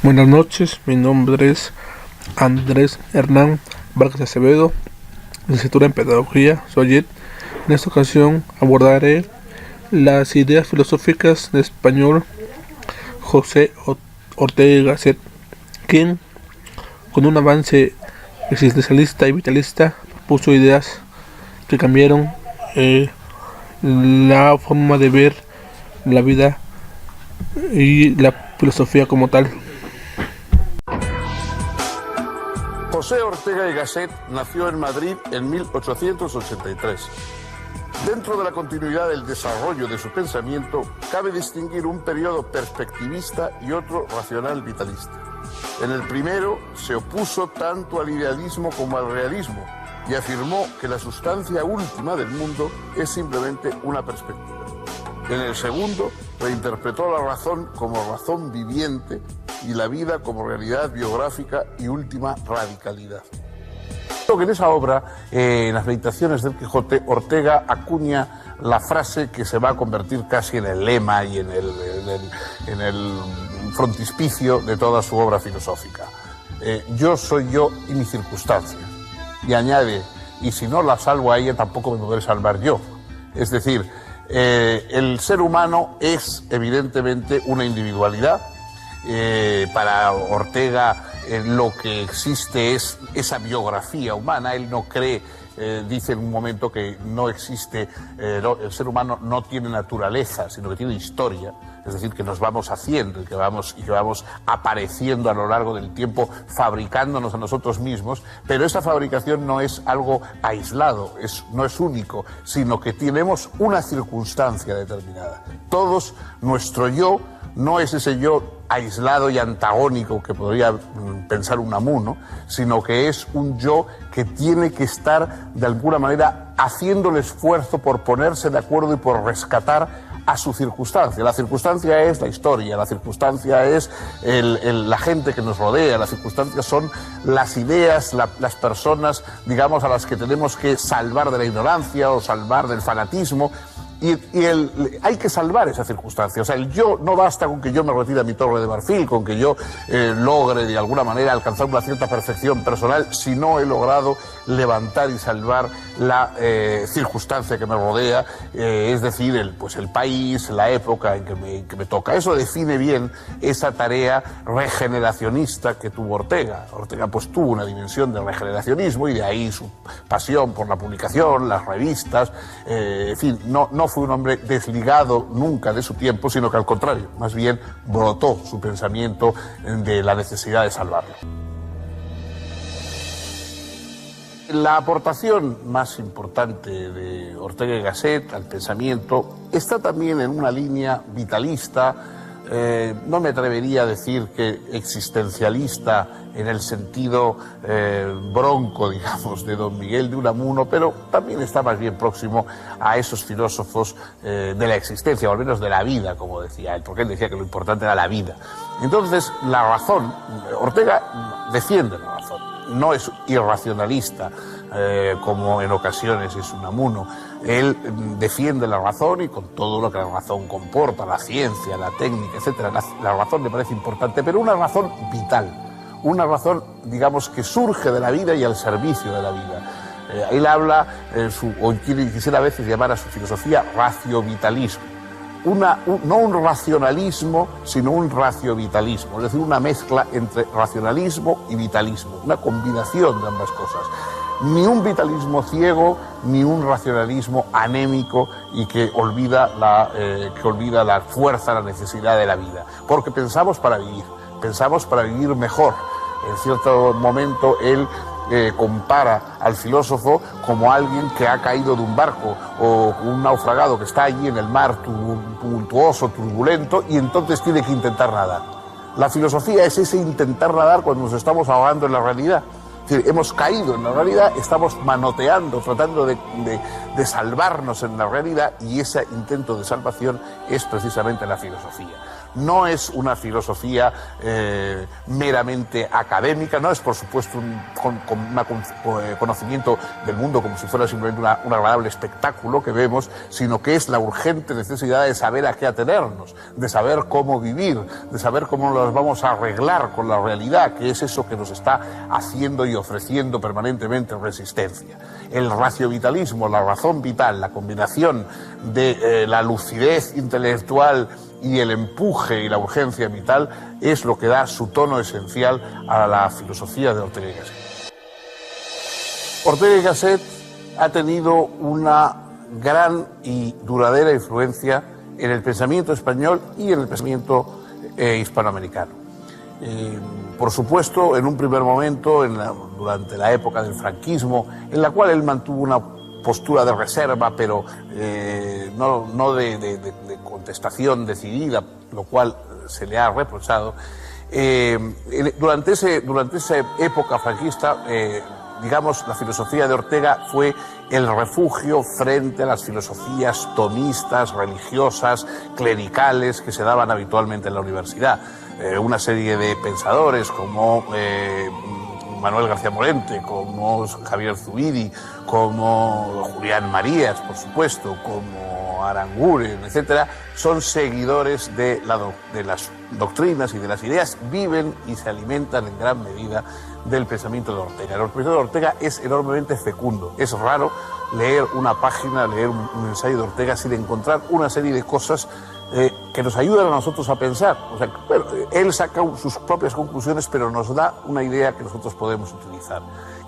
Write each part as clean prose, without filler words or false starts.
Buenas noches, mi nombre es Andrés Hernán Vargas Acevedo, licenciatura en Pedagogía, soy ED. En esta ocasión abordaré las ideas filosóficas de español José Ortega y Gasset, quien, con un avance existencialista y vitalista, propuso ideas que cambiaron la forma de ver la vida y la filosofía como tal. José Ortega y Gasset nació en Madrid en 1883. Dentro de la continuidad del desarrollo de su pensamiento, cabe distinguir un periodo perspectivista y otro racional vitalista. En el primero se opuso tanto al idealismo como al realismo y afirmó que la sustancia última del mundo es simplemente una perspectiva. En el segundo, reinterpretó la razón como razón viviente y la vida como realidad biográfica y última radicalidad. Creo que en esa obra, en las meditaciones del Quijote, Ortega acuña la frase que se va a convertir casi en el lema y en el frontispicio de toda su obra filosófica. Yo soy yo y mi circunstancia. Y añade, y si no la salvo a ella, tampoco me podré salvar yo. Es decir, el ser humano es evidentemente una individualidad. Para Ortega lo que existe es esa biografía humana. Él no cree, dice en un momento que no existe, el ser humano no tiene naturaleza, sino que tiene historia. Es decir, que nos vamos haciendo y que vamos apareciendo a lo largo del tiempo, fabricándonos a nosotros mismos, pero esa fabricación no es algo aislado, no es único, sino que tenemos una circunstancia determinada. Todos, nuestro yo no es ese yo aislado y antagónico que podría pensar Unamuno, sino que es un yo que tiene que estar de alguna manera haciendo el esfuerzo por ponerse de acuerdo y por rescatar a su circunstancia. La circunstancia es la historia, la circunstancia es la gente que nos rodea, las circunstancias son las ideas, las personas, digamos, a las que tenemos que salvar de la ignorancia o salvar del fanatismo. Y hay que salvar esa circunstancia. O sea, el yo no basta con que yo me retire a mi torre de marfil, con que yo logre de alguna manera alcanzar una cierta perfección personal, si no he logrado levantar y salvar la circunstancia que me rodea, es decir, el país, la época en que me toca. Eso define bien esa tarea regeneracionista que tuvo Ortega. Ortega pues tuvo una dimensión de regeneracionismo y de ahí su pasión por la publicación, las revistas, en fin, no fue un hombre desligado nunca de su tiempo, sino que al contrario, más bien brotó su pensamiento de la necesidad de salvarlo. La aportación más importante de Ortega y Gasset al pensamiento está también en una línea vitalista, no me atrevería a decir que existencialista en el sentido bronco, digamos, de don Miguel de Unamuno, pero también está más bien próximo a esos filósofos de la existencia, o al menos de la vida, como decía él, porque él decía que lo importante era la vida. Entonces, la razón, Ortega defiende la razón, no es irracionalista, como en ocasiones es Unamuno. Él defiende la razón y con todo lo que la razón comporta, la ciencia, la técnica, etcétera. La razón le parece importante, pero una razón vital, una razón, digamos, que surge de la vida y al servicio de la vida. Él habla, quisiera a veces llamar a su filosofía raciovitalismo. No un racionalismo, sino un raciovitalismo, es decir, una mezcla entre racionalismo y vitalismo, una combinación de ambas cosas. Ni un vitalismo ciego, ni un racionalismo anémico y que olvida la fuerza, la necesidad de la vida. Porque pensamos para vivir mejor. En cierto momento él compara al filósofo como alguien que ha caído de un barco o un naufragado que está allí en el mar tumultuoso, turbulento, y entonces tiene que intentar nadar. La filosofía es ese intentar nadar cuando nos estamos ahogando en la realidad. decir, hemos caído en la realidad, estamos manoteando, tratando de salvarnos en la realidad, y ese intento de salvación es precisamente la filosofía. No es una filosofía meramente académica, no es por supuesto un conocimiento del mundo como si fuera simplemente un agradable espectáculo que vemos, sino que es la urgente necesidad de saber a qué atenernos, de saber cómo vivir, de saber cómo nos vamos a arreglar con la realidad, que es eso que nos está haciendo y ofreciendo permanentemente resistencia. El raciovitalismo, la razón vital, la combinación de la lucidez intelectual y el empuje y la urgencia vital es lo que da su tono esencial a la filosofía de Ortega y Gasset. Ortega y Gasset ha tenido una gran y duradera influencia en el pensamiento español y en el pensamiento hispanoamericano. Por supuesto, en un primer momento, durante la época del franquismo, en la cual él mantuvo una postura de reserva, pero no de contestación decidida, lo cual se le ha reprochado. Durante esa época franquista, digamos, la filosofía de Ortega fue el refugio frente a las filosofías tomistas, religiosas, clericales que se daban habitualmente en la universidad. Una serie de pensadores como Manuel García Morente, como Javier Zubiri, como Julián Marías, por supuesto, como Aranguren, etcétera, son seguidores de las doctrinas y de las ideas, viven y se alimentan en gran medida del pensamiento de Ortega. El pensamiento de Ortega es enormemente fecundo. Es raro leer una página, leer un ensayo de Ortega sin encontrar una serie de cosas que nos ayudan a nosotros a pensar. O sea, bueno, él saca sus propias conclusiones, pero nos da una idea que nosotros podemos utilizar.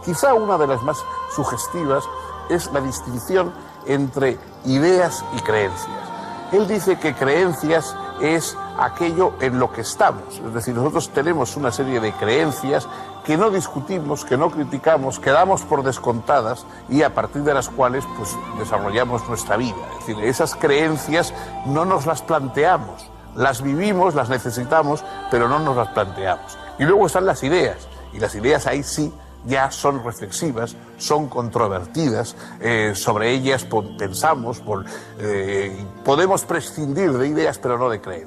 Quizá una de las más sugestivas es la distinción entre ideas y creencias. Él dice que creencias es aquello en lo que estamos. Es decir, nosotros tenemos una serie de creencias que no discutimos, que no criticamos, que damos por descontadas y a partir de las cuales pues, desarrollamos nuestra vida. Es decir, esas creencias no nos las planteamos, las vivimos, las necesitamos, pero no nos las planteamos. Y luego están las ideas, y las ideas ahí sí ya son reflexivas, son controvertidas, sobre ellas pensamos, podemos prescindir de ideas, pero no de creencias.